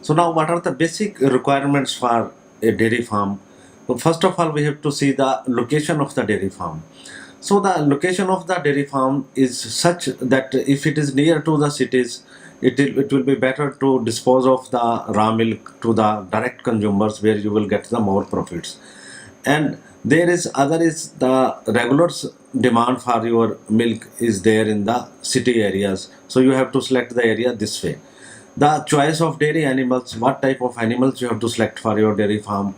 So now what are the basic requirements for a dairy farm? So first of all, we have to see the location of the dairy farm. So the location of the dairy farm is such that if it is near to the cities, it will be better to dispose of the raw milk to the direct consumers where you will get the more profits. And there is other is the regular demand for your milk is there in the city areas. So you have to select the area this way. The choice of dairy animals, what type of animals you have to select for your dairy farm.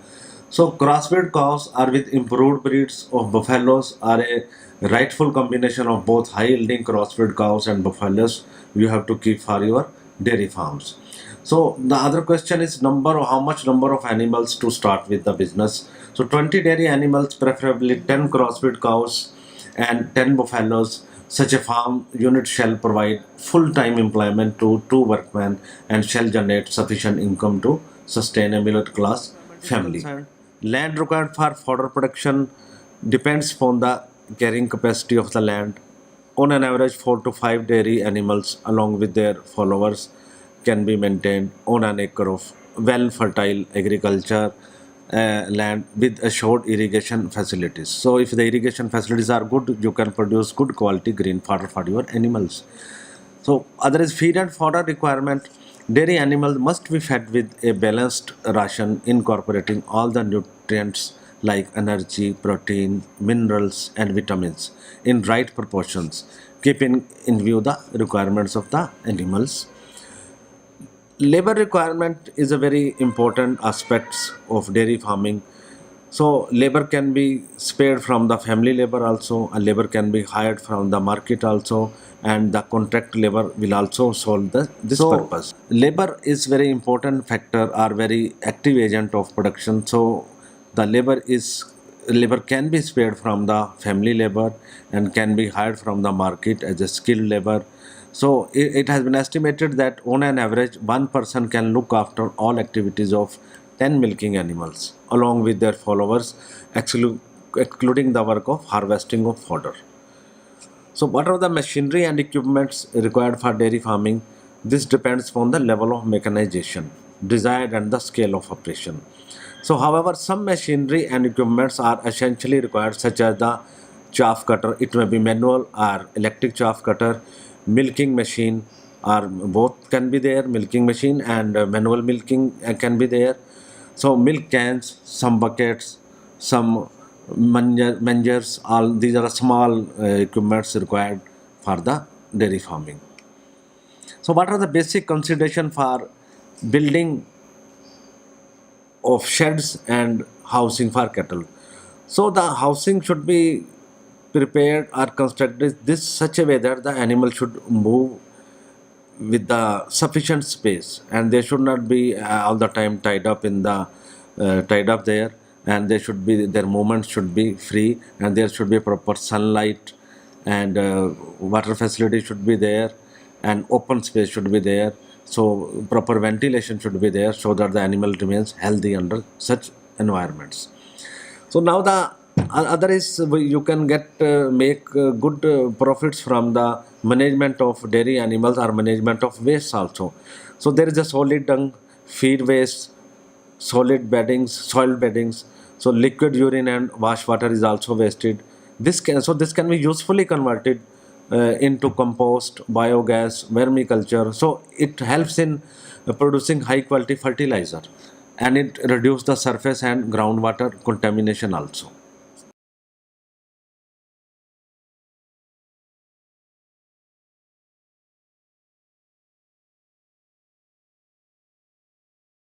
So crossbred cows are with improved breeds of buffaloes are a rightful combination of both high yielding crossbred cows and buffaloes you have to keep for your dairy farms. So the other question is how much number of animals to start with the business. So 20 dairy animals, preferably 10 crossbred cows and 10 buffaloes. Such a farm unit shall provide full-time employment to 2 workmen and shall generate sufficient income to sustain a middle-class family. Land required for fodder production depends upon the carrying capacity of the land. On an average, 4 to 5 dairy animals, along with their followers, can be maintained on an acre of well fertile agriculture land with assured irrigation facilities. So, if the irrigation facilities are good, you can produce good quality green fodder for your animals. So, other is feed and fodder requirement. Dairy animals must be fed with a balanced ration incorporating all the nutrients like energy, protein, minerals, and vitamins in right proportions, keeping in view the requirements of the animals. Labor requirement is a very important aspect of dairy farming. So labor can be spared from the family labor also, and labor can be hired from the market also, and the contract labor will also solve this purpose. Labor is very important factor or very active agent of production. So the labor can be spared from the family labor and can be hired from the market as a skilled labor. So it has been estimated that on an average, one person can look after all activities of 10 milking animals along with their followers, excluding the work of harvesting of fodder. So, what are the machinery and equipments required for dairy farming? This depends on the level of mechanization desired and the scale of operation. So, however, some machinery and equipments are essentially required, such as the chaff cutter. It may be manual or electric chaff cutter, milking machine, or both can be there. Milking machine and manual milking can be there. So, milk cans, some buckets, some mangers, all these are small equipments required for the dairy farming. So what are the basic consideration for building of sheds and housing for cattle? So the housing should be prepared or constructed this such a way that the animal should move with the sufficient space, and they should not be all the time tied up there, and they should be their movements should be free, and there should be proper sunlight, and water facility should be there, and open space should be there. So proper ventilation should be there so that the animal remains healthy under such environments. So now the other is you can get make good profits from the management of dairy animals or management of waste also. So there is a solid dung, feed waste, solid beddings, soil beddings. So liquid urine and wash water is also wasted. This can be usefully converted into compost, biogas, vermiculture. So it helps in producing high quality fertilizer, and it reduces the surface and groundwater contamination also.